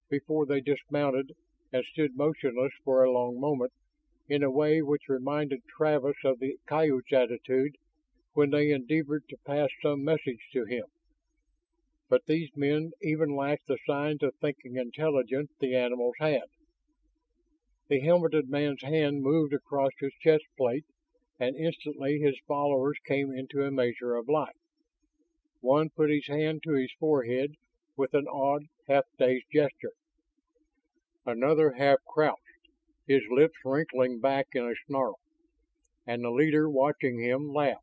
before they dismounted and stood motionless for a long moment in a way which reminded Travis of the coyote's attitude when they endeavored to pass some message to him. But these men even lacked the signs of thinking intelligence the animals had. The helmeted man's hand moved across his chest plate, and instantly his followers came into a measure of life. One put his hand to his forehead with an odd, half-dazed gesture. Another half crouched, his lips wrinkling back in a snarl, and the leader, watching him, laughed.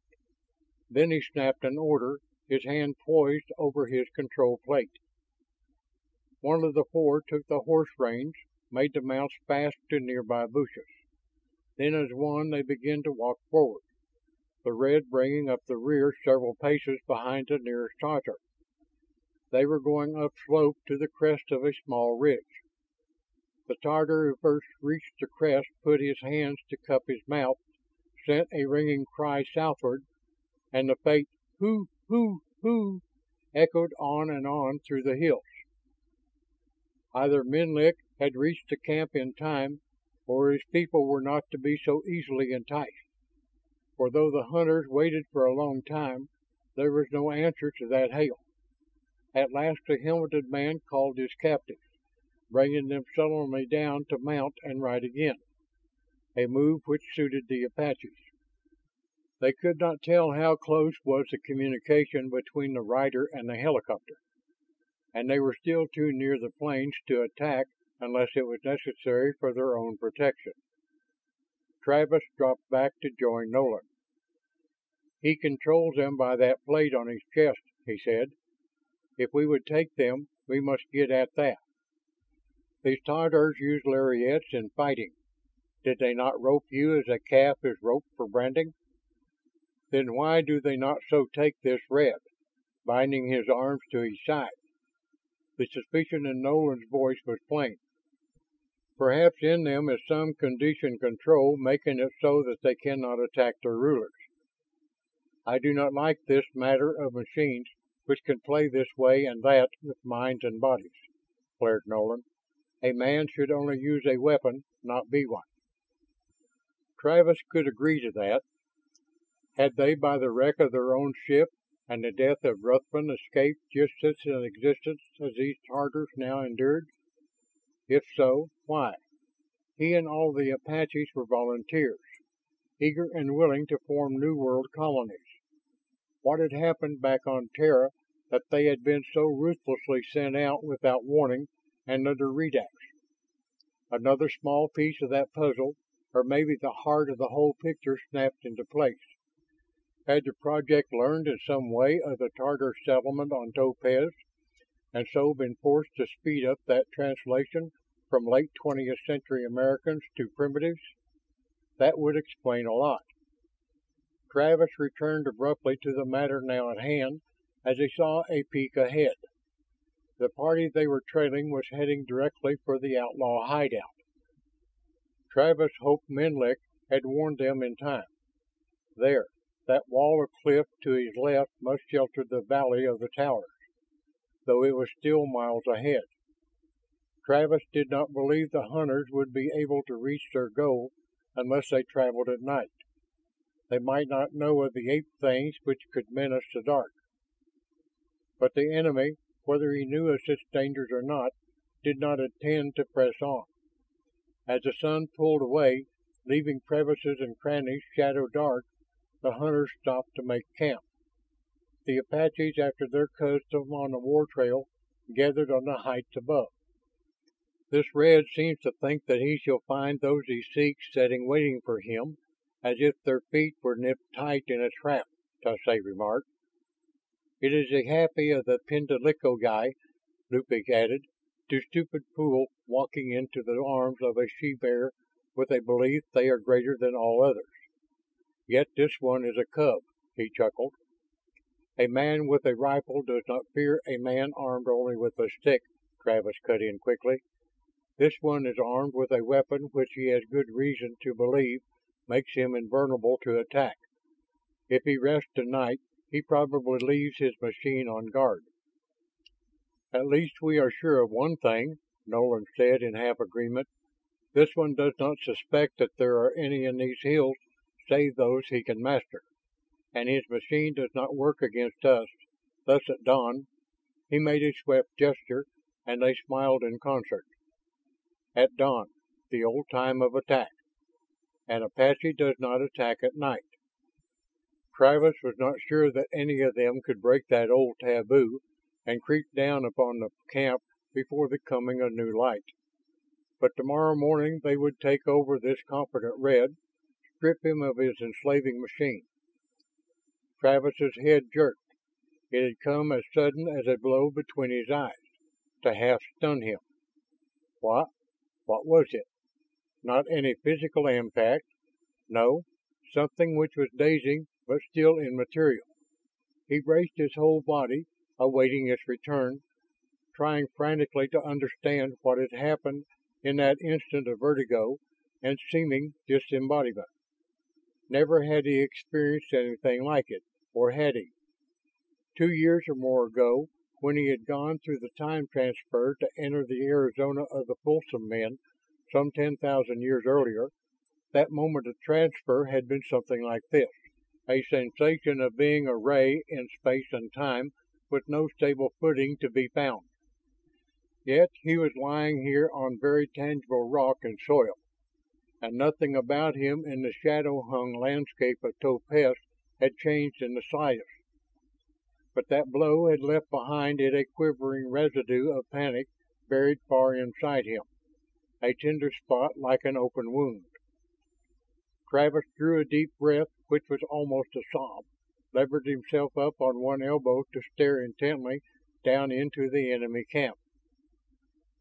Then he snapped an order, his hand poised over his control plate. One of the four took the horse reins, made the mounts fast to nearby bushes. Then as one they began to walk forward, the red bringing up the rear several paces behind the nearest Tatar. They were going upslope to the crest of a small ridge. The Tatar who first reached the crest put his hands to cup his mouth, sent a ringing cry southward, and the faint "hoo, hoo, hoo" echoed on and on through the hills. Either Menlik had reached the camp in time, or his people were not to be so easily enticed. For though the hunters waited for a long time, there was no answer to that hail. At last the helmeted man called his captives, bringing them sullenly down to mount and ride again, a move which suited the Apaches. They could not tell how close was the communication between the rider and the helicopter, and they were still too near the planes to attack unless it was necessary for their own protection. Travis dropped back to join Nolan. "He controls them by that plate on his chest," he said. "If we would take them, we must get at that. These Tatars use lariats in fighting. Did they not rope you as a calf is roped for branding? Then why do they not so take this red?" binding his arms to his side. The suspicion in Nolan's voice was plain. "Perhaps in them is some conditioned control making it so that they cannot attack their rulers. I do not like this matter of machines which can play this way and that with minds and bodies," flared Nolan. "A man should only use a weapon, not be one." Travis could agree to that. Had they by the wreck of their own ship and the death of Ruthven escaped just such an existence as these Tatars now endured? If so, why? He and all the Apaches were volunteers, eager and willing to form New World colonies. What had happened back on Terra that they had been so ruthlessly sent out without warning and under redax? Another small piece of that puzzle, or maybe the heart of the whole picture snapped into place. Had the project learned in some way of the Tatar settlement on Topaz, and so been forced to speed up that translation from late 20th century Americans to primitives? That would explain a lot. Travis returned abruptly to the matter now at hand as he saw a peak ahead. The party they were trailing was heading directly for the outlaw hideout. Travis hoped Menlik had warned them in time. There, that wall of cliff to his left must shelter the valley of the towers, though it was still miles ahead. Travis did not believe the hunters would be able to reach their goal unless they traveled at night. They might not know of the ape things which could menace the dark. But the enemy, whether he knew of such dangers or not, did not intend to press on. As the sun pulled away, leaving crevices and crannies shadow dark, the hunters stopped to make camp. The Apaches, after their custom on the war trail, gathered on the heights above. "This red seems to think that he shall find those he seeks sitting waiting for him, as if their feet were nipped tight in a trap," Tsoay remarked. "It is the happy of the Pindalico guy," Lupig added, "to stupid fool walking into the arms of a she bear with a belief they are greater than all others. Yet this one is a cub," he chuckled. "A man with a rifle does not fear a man armed only with a stick," Travis cut in quickly. "This one is armed with a weapon which he has good reason to believe makes him invulnerable to attack. If he rests tonight, he probably leaves his machine on guard." "At least we are sure of one thing. Nolan said in half agreement. "This one does not suspect that there are any in these hills save those he can master. And his machine does not work against us. Thus at dawn," he made a swift gesture, and they smiled in concert. "At dawn, the old time of attack. An Apache does not attack at night." Travis was not sure that any of them could break that old taboo and creep down upon the camp before the coming of new light. But tomorrow morning they would take over this competent Red, strip him of his enslaving machine. Travis's head jerked. It had come as sudden as a blow between his eyes, to half stun him. What was it? Not any physical impact. No, something which was dazing but still immaterial. He braced his whole body, awaiting its return, trying frantically to understand what had happened in that instant of vertigo and seeming disembodiment. Never had he experienced anything like it, or had he? 2 years or more ago, when he had gone through the time transfer to enter the Arizona of the Folsom men some 10,000 years earlier, that moment of transfer had been something like this. A sensation of being a ray in space and time with no stable footing to be found. Yet he was lying here on very tangible rock and soil, and nothing about him in the shadow-hung landscape of Topaz had changed in the slightest. But that blow had left behind it a quivering residue of panic buried far inside him, a tender spot like an open wound. Travis drew a deep breath which was almost a sob, levered himself up on one elbow to stare intently down into the enemy camp.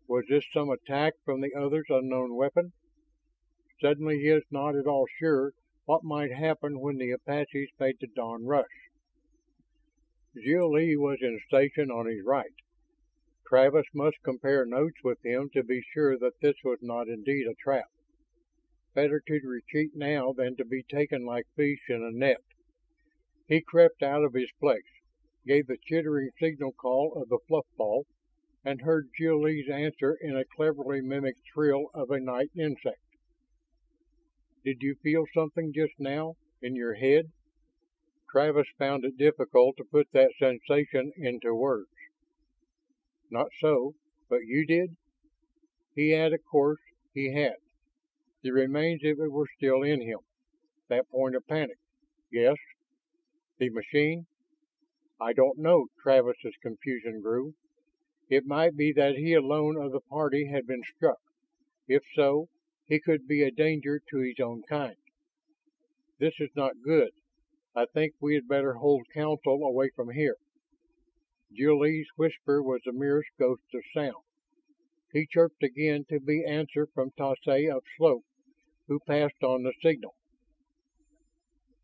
Was this some attack from the other's unknown weapon? Suddenly he is not at all sure what might happen when the Apaches made the dawn rush. Jill-Lee was in station on his right. Travis must compare notes with him to be sure that this was not indeed a trap. Better to retreat now than to be taken like fish in a net. He crept out of his place, gave the chittering signal call of the fluffball, and heard Jill-Lee's answer in a cleverly mimicked thrill of a night insect. "Did you feel something just now, in your head?" Travis found it difficult to put that sensation into words. "Not so, but you did?" He had, of course, he had. The remains of it were still in him. That point of panic. Yes. The machine? "I don't know." Travis's confusion grew. It might be that he alone of the party had been struck. If so, he could be a danger to his own kind. "This is not good. I think we had better hold council away from here." Jill-Lee's whisper was the merest ghost of sound. He chirped again to be answer from Tsoay of Slope, who passed on the signal.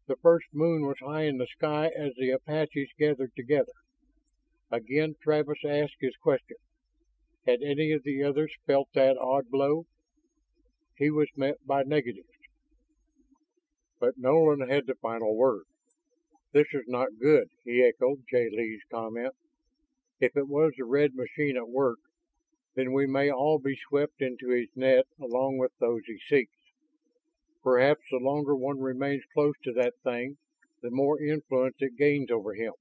The first moon was high in the sky as the Apaches gathered together. Again Travis asked his question. Had any of the others felt that odd blow? He was met by negatives. But Nolan had the final word. "This is not good," he echoed Jill-Lee's comment. "If it was the red machine at work, then we may all be swept into his net along with those he seeks. Perhaps the longer one remains close to that thing, the more influence it gains over him.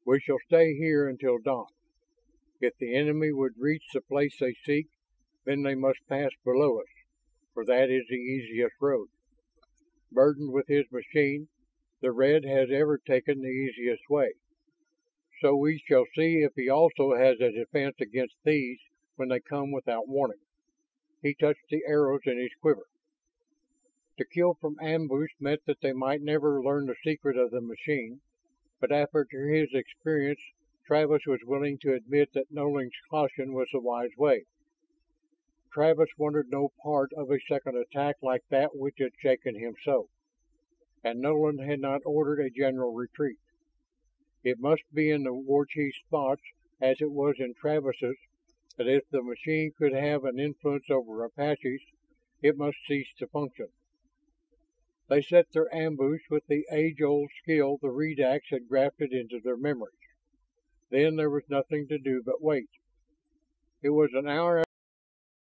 We shall stay here until dawn. If the enemy would reach the place they seek, then they must pass below us, for that is the easiest road. Burdened with his machine, the Red has ever taken the easiest way. So we shall see if he also has a defense against these when they come without warning." He touched the arrows in his quiver. To kill from ambush meant that they might never learn the secret of the machine, but after his experience, Travis was willing to admit that Nolan's caution was the wise way. Travis wanted no part of a second attack like that which had shaken him so, and Nolan had not ordered a general retreat. It must be in the war chief's thoughts, as it was in Travis's, that if the machine could have an influence over Apaches, it must cease to function. They set their ambush with the age-old skill the Redax had grafted into their memories. Then there was nothing to do but wait. It was an hour